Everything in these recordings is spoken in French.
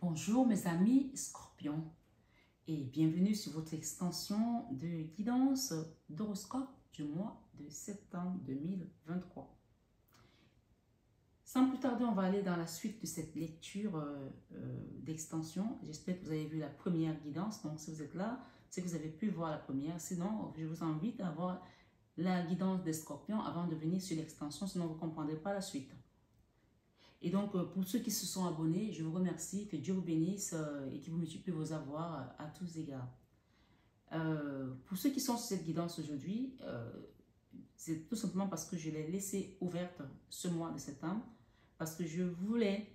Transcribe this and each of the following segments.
Bonjour mes amis Scorpions et bienvenue sur votre extension de guidance d'horoscope du mois de septembre 2023. Sans plus tarder, on va aller dans la suite de cette lecture d'extension. J'espère que vous avez vu la première guidance. Donc si vous êtes là, c'est que vous avez pu voir la première. Sinon, je vous invite à voir la guidance des Scorpions avant de venir sur l'extension, sinon vous ne comprendrez pas la suite. Et donc, pour ceux qui se sont abonnés, je vous remercie, que Dieu vous bénisse et qu'il vous multiplie vos avoirs à tous égards. Pour ceux qui sont sur cette guidance aujourd'hui, c'est tout simplement parce que je l'ai laissée ouverte ce mois de septembre, parce que je voulais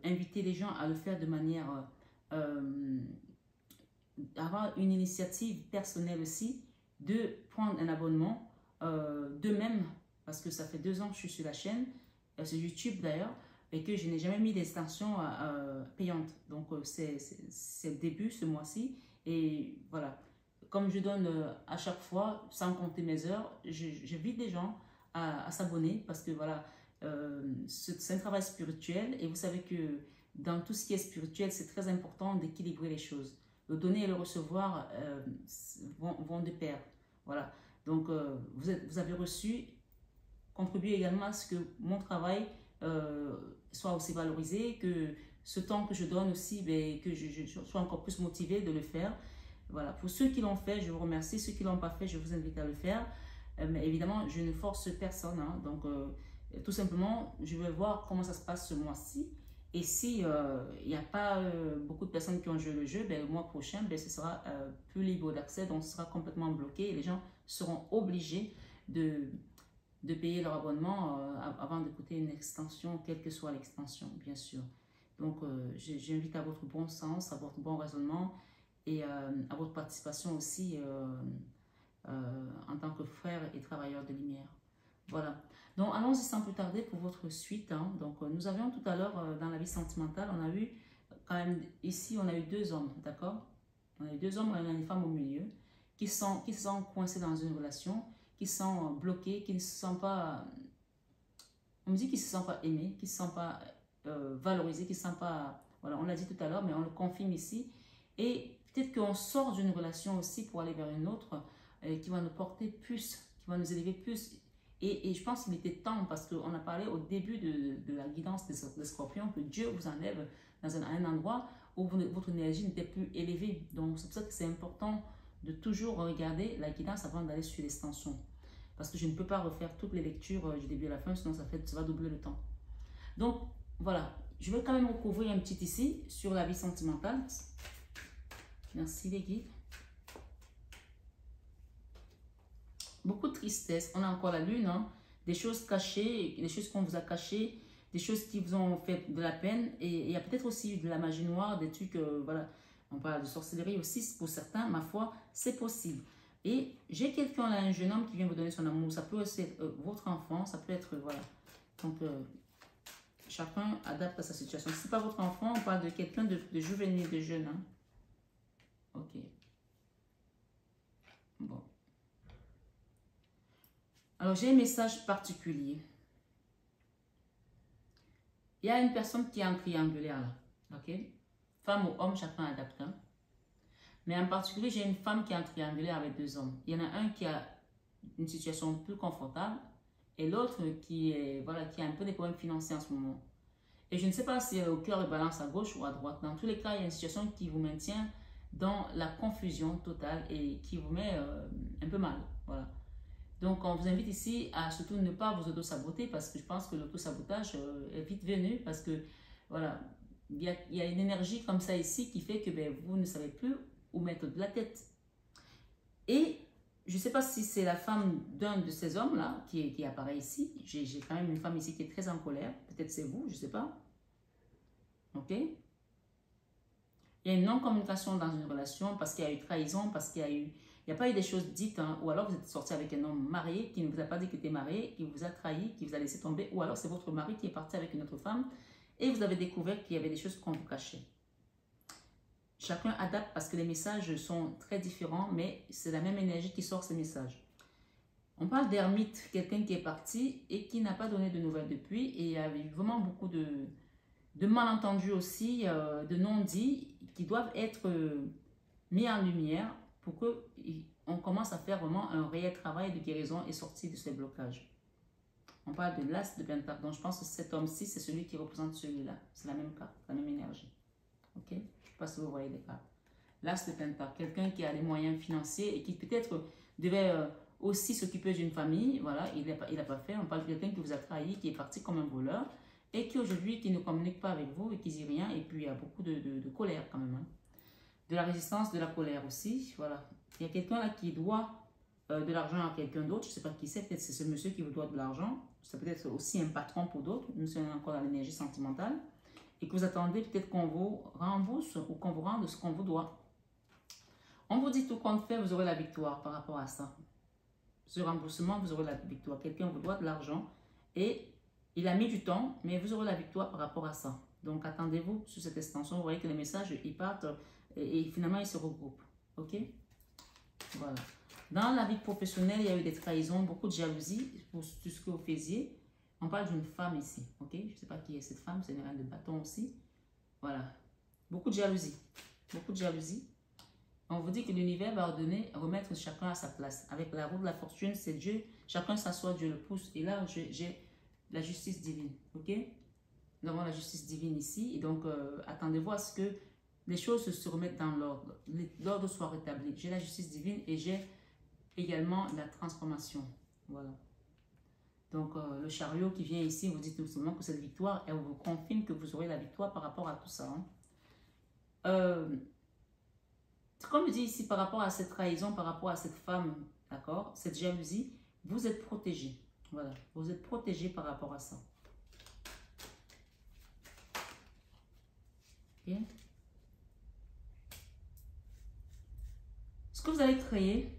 inviter les gens à le faire de manière, avoir une initiative personnelle aussi, de prendre un abonnement d'eux-mêmes, parce que ça fait 2 ans que je suis sur la chaîne, sur YouTube d'ailleurs, et que je n'ai jamais mis d'extension payante. Donc, c'est le début ce mois-ci. Et voilà, comme je donne à chaque fois, sans compter mes heures, j'invite les gens à s'abonner parce que voilà, c'est un travail spirituel. Et vous savez que dans tout ce qui est spirituel, c'est très important d'équilibrer les choses. Le donner et le recevoir vont de pair. Voilà. Donc, vous avez reçu. Contribuer également à ce que mon travail soit aussi valorisé, que ce temps que je donne aussi, ben, que je sois encore plus motivée de le faire. Voilà. Pour ceux qui l'ont fait, je vous remercie. Ceux qui ne l'ont pas fait, je vous invite à le faire. Mais évidemment, je ne force personne. Hein. Donc, tout simplement, je vais voir comment ça se passe ce mois-ci. Et si il n'y a pas beaucoup de personnes qui ont joué le jeu, ben, le mois prochain, ben, ce sera plus libre d'accès. Donc, ce sera complètement bloqué. Et les gens seront obligés de payer leur abonnement avant d'écouter une extension, quelle que soit l'extension, bien sûr. Donc, j'invite à votre bon sens, à votre bon raisonnement et à votre participation aussi en tant que frère et travailleur de lumière. Voilà. Donc, allons-y sans plus tarder pour votre suite. Hein. Donc, nous avions tout à l'heure, dans la vie sentimentale, on a eu quand même, ici, on a eu 2 hommes, d'accord? On a eu 2 hommes, on a une femme au milieu, qui sont coincés dans une relation, qui sont bloqués, qui ne se sentent pas, on me dit qu'ils ne se sentent pas aimés, qu'ils ne se sentent pas valorisés, qu'ils ne se sentent pas, voilà, on l'a dit tout à l'heure, mais on le confirme ici. Et peut-être qu'on sort d'une relation aussi pour aller vers une autre qui va nous porter plus, qui va nous élever plus. Et je pense qu'il était temps, parce qu'on a parlé au début de la guidance des Scorpions, que Dieu vous enlève dans un endroit où votre énergie n'était plus élevée. Donc, c'est pour ça que c'est important de toujours regarder la guidance avant d'aller sur l'extension. Parce que je ne peux pas refaire toutes les lectures du début à la fin, sinon ça va doubler le temps. Donc, voilà. Je vais quand même recouvrir un petit ici sur la vie sentimentale. Merci les guides. Beaucoup de tristesse. On a encore la lune, hein? Des choses cachées, des choses qu'on vous a cachées, des choses qui vous ont fait de la peine. Et il y a peut-être aussi de la magie noire, des trucs, voilà. On parle de sorcellerie aussi, pour certains, ma foi, c'est possible. Et j'ai quelqu'un là, un jeune homme qui vient vous donner son amour. Ça peut aussi être votre enfant, ça peut être, voilà. Donc, chacun adapte à sa situation. Si ce n'est pas votre enfant, on parle de quelqu'un de juvénile, de jeune. Hein? Ok. Bon. Alors, j'ai un message particulier. Il y a une personne qui est en triangulaire là. Ok? Femme ou homme, chacun adapte. Hein? Mais en particulier, j'ai une femme qui est en triangulaire avec 2 hommes. Il y en a un qui a une situation plus confortable et l'autre qui a un peu des problèmes financiers en ce moment. Et je ne sais pas si au cœur de balance à gauche ou à droite. Dans tous les cas, il y a une situation qui vous maintient dans la confusion totale et qui vous met un peu mal. Voilà. Donc, on vous invite ici à surtout ne pas vous auto-saboter parce que je pense que l'auto-sabotage est vite venu parce que, voilà, il y a une énergie comme ça ici qui fait que ben, vous ne savez plus où mettre de la tête. Et je ne sais pas si c'est la femme d'un de ces hommes-là qui apparaît ici. J'ai quand même une femme ici qui est très en colère. Peut-être c'est vous, je ne sais pas. Ok? Il y a une non-communication dans une relation parce qu'il y a eu trahison, parce qu'il y a eu... Il n'y a pas eu des choses dites, hein, ou alors vous êtes sorti avec un homme marié qui ne vous a pas dit qu'il était marié, qui vous a trahi, qui vous a laissé tomber, ou alors c'est votre mari qui est parti avec une autre femme et vous avez découvert qu'il y avait des choses qu'on vous cachait. Chacun adapte parce que les messages sont très différents, mais c'est la même énergie qui sort ces messages. On parle d'ermite, quelqu'un qui est parti et qui n'a pas donné de nouvelles depuis et il y a eu vraiment beaucoup de de malentendus aussi, de non-dits qui doivent être mis en lumière pour qu'on commence à faire vraiment un réel travail de guérison et sortir de ces blocages. On parle de l'as de Pentacle. Donc, je pense que cet homme-ci, c'est celui qui représente celui-là. C'est la même carte, la même énergie. Ok? Je ne sais pas si vous voyez les cartes. L'as de Pentacle, quelqu'un qui a les moyens financiers et qui peut-être devait aussi s'occuper d'une famille. Voilà, il n'a pas fait. On parle de quelqu'un qui vous a trahi, qui est parti comme un voleur et qui aujourd'hui qui ne communique pas avec vous et qui dit rien. Et puis, il y a beaucoup de colère quand même. Hein. De la résistance, de la colère aussi. Voilà. Il y a quelqu'un là qui doit de l'argent à quelqu'un d'autre. Je ne sais pas qui c'est. Peut-être c'est ce monsieur qui vous doit de l'argent. Ça peut être aussi un patron pour d'autres. Nous sommes encore dans l'énergie sentimentale. Et que vous attendez peut-être qu'on vous rembourse ou qu'on vous rende ce qu'on vous doit. On vous dit tout compte fait, vous aurez la victoire par rapport à ça. Ce remboursement, vous aurez la victoire. Quelqu'un vous doit de l'argent et il a mis du temps, mais vous aurez la victoire par rapport à ça. Donc, attendez-vous sur cette extension. Vous voyez que les messages, ils partent et finalement, ils se regroupent. OK? Voilà. Dans la vie professionnelle, il y a eu des trahisons, beaucoup de jalousie pour tout ce que vous faisiez. On parle d'une femme ici. OK? Je ne sais pas qui est cette femme. C'est une reine de bâton aussi. Voilà. Beaucoup de jalousie. Beaucoup de jalousie. On vous dit que l'univers va ordonner, remettre chacun à sa place. Avec la roue de la fortune, c'est Dieu. Chacun s'assoit, Dieu le pousse. Et là, j'ai la justice divine. OK? Nous avons la justice divine ici. Et donc, attendez-vous à ce que les choses se remettent dans l'ordre. L'ordre soit rétabli. J'ai la justice divine et j'ai également la transformation. Voilà. Donc, le chariot qui vient ici, vous dit tout simplement que cette victoire, elle vous confirme que vous aurez la victoire par rapport à tout ça. Hein. Comme je dis ici, par rapport à cette trahison, par rapport à cette femme, d'accord, cette jalousie, vous êtes protégé. Voilà, vous êtes protégé par rapport à ça. Ok. Ce que vous allez créer,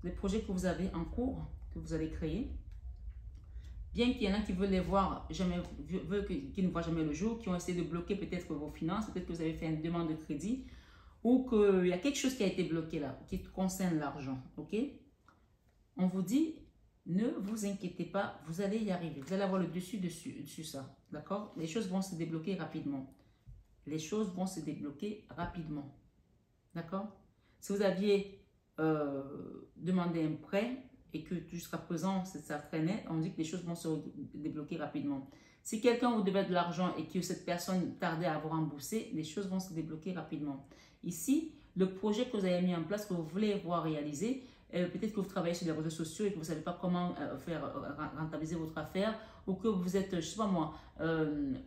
les projets que vous avez en cours, que vous allez créer, bien qu'il y en a qui veulent les voir, qui ne voient jamais le jour, qui ont essayé de bloquer peut-être vos finances, peut-être que vous avez fait une demande de crédit, ou qu'il y a quelque chose qui a été bloqué là, qui concerne l'argent, ok? On vous dit, ne vous inquiétez pas, vous allez y arriver. Vous allez avoir le dessus ça, d'accord? Les choses vont se débloquer rapidement. Les choses vont se débloquer rapidement, d'accord? Si vous aviez demandé un prêt et que jusqu'à présent, ça traînait, on dit que les choses vont se débloquer rapidement. Si quelqu'un vous devait de l'argent et que cette personne tardait à vous rembourser, les choses vont se débloquer rapidement. Ici, le projet que vous avez mis en place, que vous voulez voir réaliser, peut-être que vous travaillez sur les réseaux sociaux et que vous ne savez pas comment faire rentabiliser votre affaire, ou que vous êtes, je ne sais pas moi,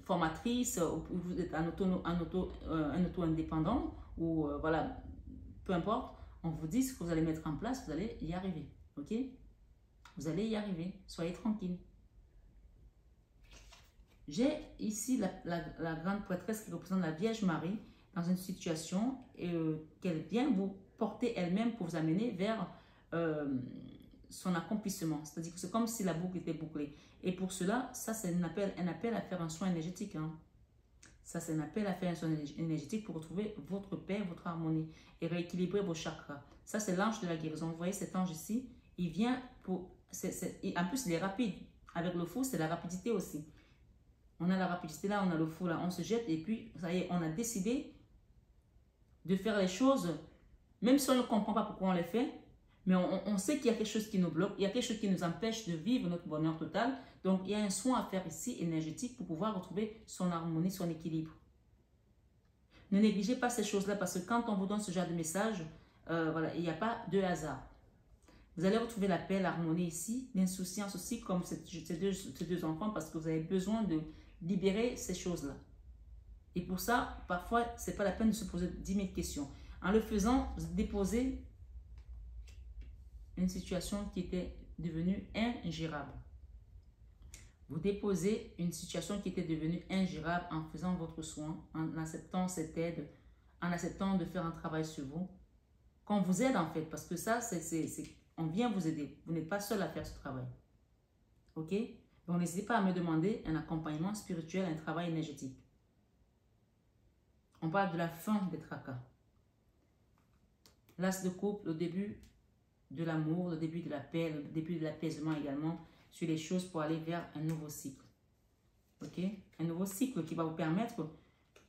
formatrice, ou vous êtes un auto-indépendant, ou voilà, peu importe, on vous dit ce que vous allez mettre en place, vous allez y arriver. Ok? Vous allez y arriver. Soyez tranquille. J'ai ici la grande prêtresse qui représente la Vierge Marie dans une situation qu'elle vient vous porter elle-même pour vous amener vers son accomplissement. C'est-à-dire que c'est comme si la boucle était bouclée. Et pour cela, ça c'est un appel à faire un soin énergétique. Hein. Ça c'est un appel à faire un soin énergétique pour retrouver votre paix, votre harmonie et rééquilibrer vos chakras. Ça c'est l'ange de la guérison. Vous voyez cet ange ici, il vient pour... en plus, il est rapide. Avec le fou, c'est la rapidité aussi. On a la rapidité là, on a le fou là, on se jette et puis, ça y est, on a décidé de faire les choses, même si on ne comprend pas pourquoi on les fait, mais on sait qu'il y a quelque chose qui nous bloque, il y a quelque chose qui nous empêche de vivre notre bonheur total. Donc, il y a un soin à faire ici, énergétique, pour pouvoir retrouver son harmonie, son équilibre. Ne négligez pas ces choses-là parce que quand on vous donne ce genre de message, voilà, il n'y a pas de hasard. Vous allez retrouver la paix, l'harmonie ici, l'insouciance aussi, comme ces deux enfants, parce que vous avez besoin de libérer ces choses-là. Et pour ça, parfois, ce n'est pas la peine de se poser 10 000 questions. En le faisant, vous déposez une situation qui était devenue ingérable. Vous déposez une situation qui était devenue ingérable en faisant votre soin, en acceptant cette aide, en acceptant de faire un travail sur vous. Qu'on vous aide en fait, parce que ça, on vient vous aider. Vous n'êtes pas seul à faire ce travail. Ok? Donc, n'hésitez pas à me demander un accompagnement spirituel, un travail énergétique. On parle de la fin des tracas. L'as de coupe, le début de l'amour, le début de la paix, le début de l'apaisement également sur les choses pour aller vers un nouveau cycle. ok? Un nouveau cycle qui va vous permettre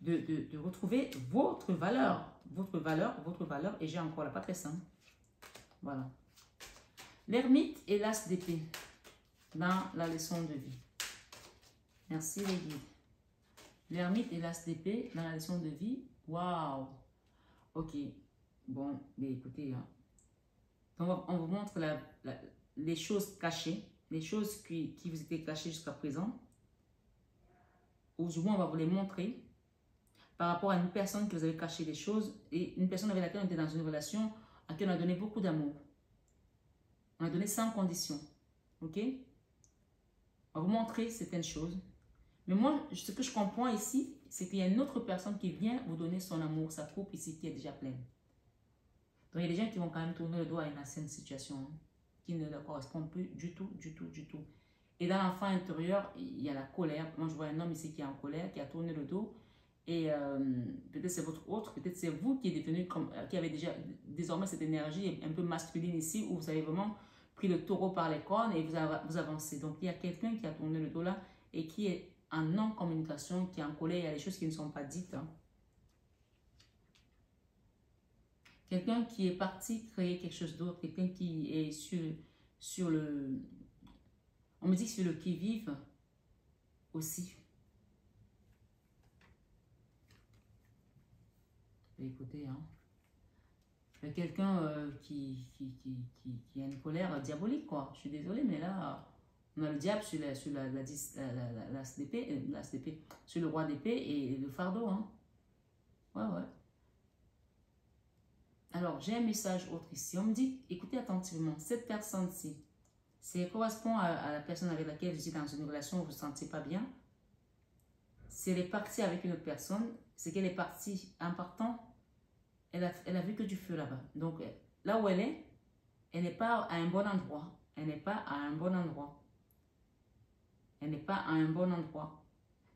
de retrouver votre valeur. Votre valeur, votre valeur. Et j'ai encore la Patresse. Hein. Voilà. L'ermite et l'as d'épée dans la leçon de vie. Merci les guides. L'ermite et l'as d'épée dans la leçon de vie. Waouh! Ok. Bon, mais écoutez, hein. On vous montre les choses cachées, les choses qui vous étaient cachées jusqu'à présent. Aujourd'hui, on va vous les montrer par rapport à une personne que vous avez caché des choses et une personne avec laquelle on était dans une relation à qui on a donné beaucoup d'amour. On a donné sans condition. Ok? On va vous montrer certaines choses. Mais moi, ce que je comprends ici, c'est qu'il y a une autre personne qui vient vous donner son amour, sa coupe ici qui est déjà pleine. Donc, il y a des gens qui vont quand même tourner le dos à une ancienne situation hein, qui ne leur correspond plus du tout, du tout, du tout. Et dans l'enfant intérieur, il y a la colère. Moi, je vois un homme ici qui est en colère, qui a tourné le dos. Et peut-être c'est votre autre, peut-être c'est vous qui est devenu comme, qui avez déjà désormais cette énergie un peu masculine ici, où vous avez vraiment pris le taureau par les cornes et vous avancez. Donc, il y a quelqu'un qui a tourné le dos là et qui est en non-communication, qui est en colère. Il y a des choses qui ne sont pas dites. Hein. Quelqu'un qui est parti créer quelque chose d'autre, quelqu'un qui est sur le... On me dit que sur le qui-vive aussi. Écoutez, hein. Il y a quelqu'un qui a une colère diabolique, quoi. Je suis désolée, mais là, on a le diable sur l'as d'épée, sur le roi d'épée et le fardeau, hein. Ouais, ouais. Alors, j'ai un message autre ici. On me dit, écoutez attentivement, cette personne-ci, ça correspond à la personne avec laquelle vous êtes dans une relation où vous ne vous sentez pas bien. Si elle est partie avec une autre personne, c'est qu'elle est partie en partant, elle a vu que du feu là-bas. Donc, là où elle n'est pas à un bon endroit. Elle n'est pas à un bon endroit. Elle n'est pas à un bon endroit.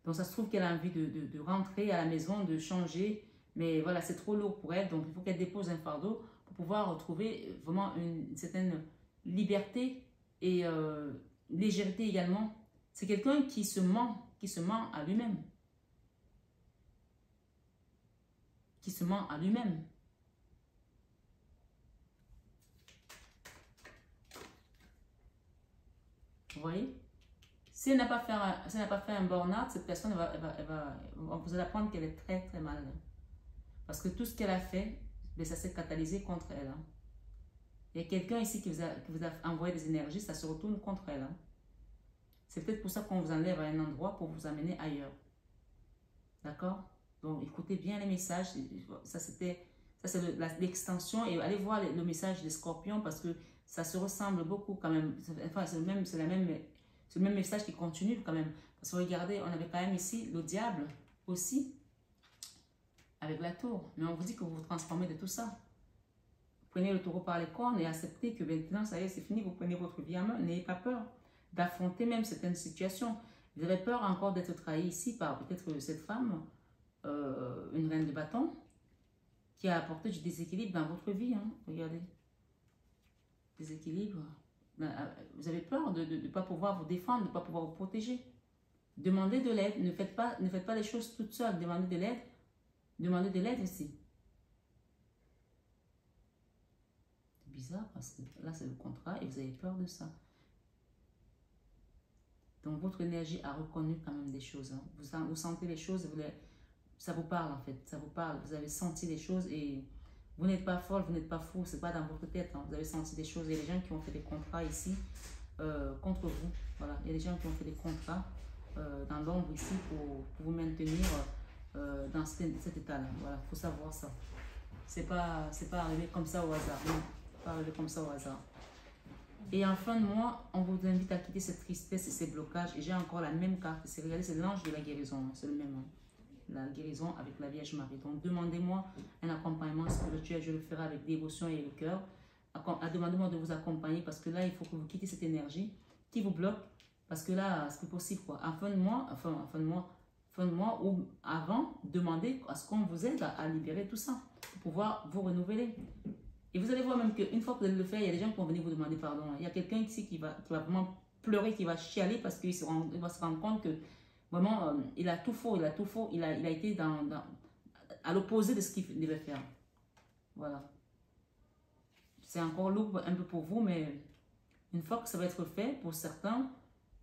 Donc, ça se trouve qu'elle a envie de rentrer à la maison, de changer. Mais voilà, c'est trop lourd pour elle. Donc, il faut qu'elle dépose un fardeau pour pouvoir retrouver vraiment une certaine liberté et légèreté également. C'est quelqu'un qui se ment à lui-même. Qui se ment à lui-même. Vous voyez? Si elle n'a pas fait un burn-out, cette personne, vous allez apprendre qu'elle est très, très mal. Parce que tout ce qu'elle a fait, ça s'est catalysé contre elle. Hein. Il y a quelqu'un ici qui vous a envoyé des énergies, ça se retourne contre elle. Hein. C'est peut-être pour ça qu'on vous enlève à un endroit pour vous amener ailleurs. D'accord? Donc, écoutez bien les messages. Ça, c'est l'extension. Et allez voir le message des scorpions parce que ça se ressemble beaucoup quand même. Enfin, c'est le même message qui continue quand même. Parce que regardez, on avait quand même ici le diable aussi avec la tour. Mais on vous dit que vous vous transformez de tout ça. Prenez le taureau par les cornes et acceptez que maintenant, ça y est, c'est fini. Vous prenez votre vie en main. N'ayez pas peur d'affronter même certaines situations. Vous avez peur encore d'être trahi ici par peut-être cette femme, une reine de bâton, qui a apporté du déséquilibre dans votre vie. Hein. Regardez. Déséquilibre. Vous avez peur de ne pas pouvoir vous défendre, de ne pas pouvoir vous protéger. Demandez de l'aide. Ne faites pas les choses toutes seules. Demandez de l'aide. Demandez de l'aide ici. C'est bizarre parce que là, c'est le contrat et vous avez peur de ça. Donc, votre énergie a reconnu quand même des choses. Hein. Vous sentez les choses, ça vous parle en fait. Ça vous parle. Vous avez senti les choses et vous n'êtes pas folle, vous n'êtes pas fou. Ce n'est pas dans votre tête. Hein. Vous avez senti des choses. Il y a des gens qui ont fait des contrats ici contre vous. Voilà. Il y a des gens qui ont fait des contrats dans l'ombre ici pour vous maintenir dans cet état-là. Voilà. Il faut savoir ça. C'est pas arrivé comme ça au hasard. Non. Pas arrivé comme ça au hasard. Et en fin de mois, on vous invite à quitter cette tristesse et ces blocages. Et j'ai encore la même carte. Regardez, c'est l'ange de la guérison. C'est le même. Hein. La guérison avec la Vierge Marie. Donc, demandez-moi un accompagnement spirituel. Je le ferai avec dévotion et le cœur. Demandez-moi de vous accompagner parce que là, il faut que vous quittez cette énergie qui vous bloque. Parce que là, c'est plus possible. Quoi. En fin de mois ou avant, demandez à ce qu'on vous aide à libérer tout ça pour pouvoir vous renouveler. Et vous allez voir même qu'une fois que vous allez le faire, il y a des gens qui vont venir vous demander pardon. Il y a quelqu'un ici qui va vraiment pleurer, qui va chialer parce qu'il va se rendre compte que Vraiment, il a tout faux, il a tout faux. Il a été à l'opposé de ce qu'il devait faire. Voilà. C'est encore lourd un peu pour vous, mais une fois que ça va être fait, pour certains,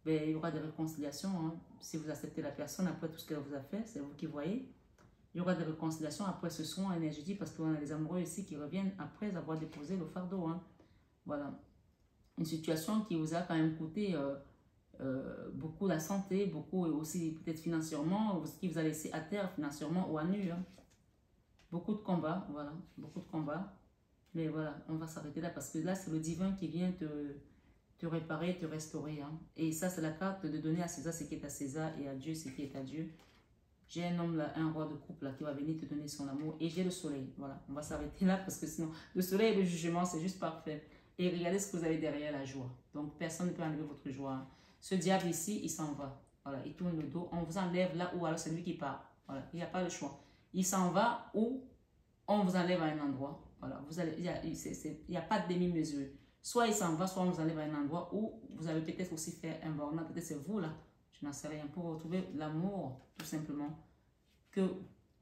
ben, il y aura des réconciliations. Hein. Si vous acceptez la personne après tout ce qu'elle vous a fait, c'est vous qui voyez. Il y aura des réconciliations après ce soin énergétique parce qu'on a des amoureux ici qui reviennent après avoir déposé le fardeau. Hein. Voilà. Une situation qui vous a quand même coûté beaucoup la santé, beaucoup aussi peut-être financièrement, ce qui vous a laissé à terre financièrement ou à nu. Hein. Beaucoup de combats, voilà, beaucoup de combats. Mais voilà, on va s'arrêter là parce que là, c'est le divin qui vient te réparer, te restaurer. Hein. Et ça, c'est la carte de donner à César ce qui est à César et à Dieu ce qui est à Dieu. J'ai un homme là, un roi de couple là, qui va venir te donner son amour. Et j'ai le soleil. Voilà, on va s'arrêter là parce que sinon, le soleil et le jugement, c'est juste parfait. Et regardez ce que vous avez derrière la joie. Donc, personne ne peut enlever votre joie. Hein. Ce diable ici, il s'en va. Voilà, il tourne le dos. On vous enlève là où alors c'est lui qui part. Voilà, il n'y a pas le choix. Il s'en va ou on vous enlève à un endroit. Voilà, il n'y a pas de demi-mesure. Soit il s'en va, soit on vous enlève à un endroit où vous avez peut-être aussi fait un bornant. Peut-être c'est vous là. Je n'en sais rien. Pour retrouver l'amour, tout simplement, que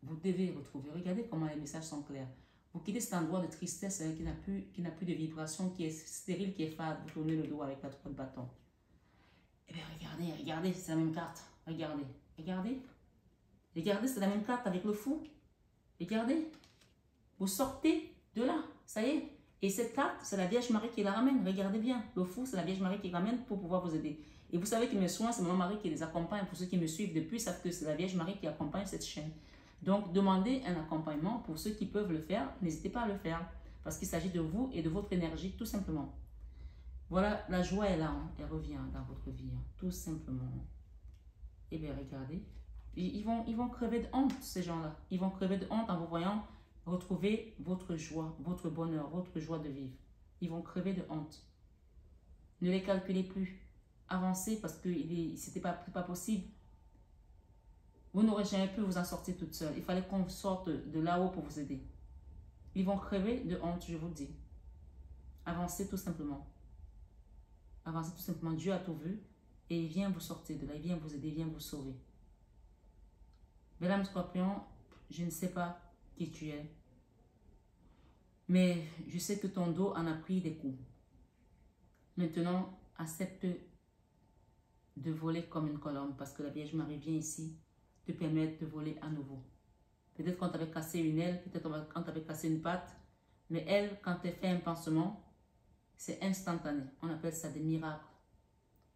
vous devez retrouver. Regardez comment les messages sont clairs. Vous quittez cet endroit de tristesse hein, qui n'a plus de vibration, qui est stérile, qui est fade. Vous tournez le dos avec la 3 de bâton. Eh bien, regardez, c'est la même carte. Regardez, c'est la même carte avec le fou. Regardez, vous sortez de là, ça y est. Et cette carte, c'est la Vierge Marie qui la ramène. Regardez bien, le fou, c'est la Vierge Marie qui ramène pour pouvoir vous aider. Et vous savez que mes soins, c'est Maman Marie qui les accompagne. Pour ceux qui me suivent depuis, savent que c'est la Vierge Marie qui accompagne cette chaîne. Donc, demandez un accompagnement pour ceux qui peuvent le faire. N'hésitez pas à le faire. Parce qu'il s'agit de vous et de votre énergie, tout simplement. Voilà, la joie est là. Hein. Elle revient dans votre vie, hein, tout simplement. Eh bien, regardez. Ils vont crever de honte, ces gens-là. Ils vont crever de honte en vous voyant retrouver votre joie, votre bonheur, votre joie de vivre. Ils vont crever de honte. Ne les calculez plus. Avancez parce que c'était pas possible. Vous n'aurez jamais pu vous en sortir toute seule. Il fallait qu'on sorte de là-haut pour vous aider. Ils vont crever de honte, je vous le dis. Avancez tout simplement. Avancez tout simplement. Dieu a tout vu et il vient vous sortir de là. Il vient vous aider, il vient vous sauver. Mesdames Scorpions, je ne sais pas qui tu es, mais je sais que ton dos en a pris des coups. Maintenant, accepte de voler comme une colombe parce que la Vierge Marie vient ici te permettre de voler à nouveau. Peut-être quand tu avais cassé une aile, peut-être quand tu avais cassé une patte, mais elle, quand elle fait un pansement, c'est instantané. On appelle ça des miracles.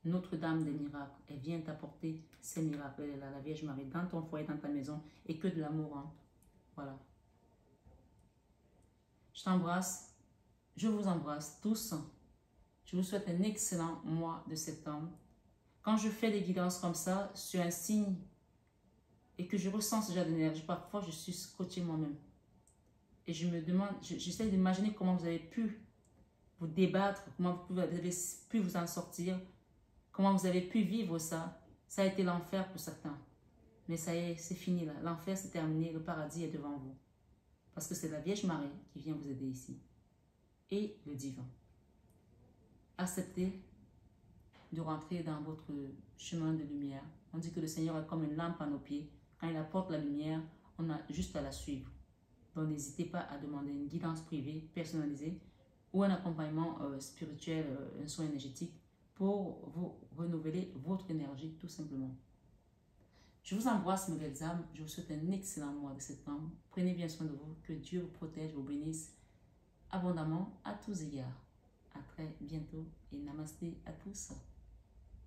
Notre-Dame des miracles, elle vient t'apporter ces miracles. Elle est là, la Vierge Marie, dans ton foyer, dans ta maison, et que de l'amour. Hein. Voilà. Je t'embrasse. Je vous embrasse tous. Je vous souhaite un excellent mois de septembre. Quand je fais des guidances comme ça, sur un signe, et que je ressens ce genre d'énergie, parfois je suis scotchée moi-même. Et je me demande, j'essaie d'imaginer comment vous avez pu vous débattre, comment vous avez pu vous en sortir, comment vous avez pu vivre ça. Ça a été l'enfer pour certains. Mais ça y est, c'est fini là. L'enfer c'est terminé, le paradis est devant vous. Parce que c'est la Vierge Marie qui vient vous aider ici. Et le divin. Acceptez de rentrer dans votre chemin de lumière. On dit que le Seigneur est comme une lampe à nos pieds. Quand il apporte la lumière, on a juste à la suivre. Donc n'hésitez pas à demander une guidance privée, personnalisée, ou un accompagnement spirituel, un soin énergétique, pour vous renouveler votre énergie, tout simplement. Je vous embrasse, mes belles âmes. Je vous souhaite un excellent mois de septembre. Prenez bien soin de vous. Que Dieu vous protège, vous bénisse abondamment à tous égards. À très bientôt et namasté à tous.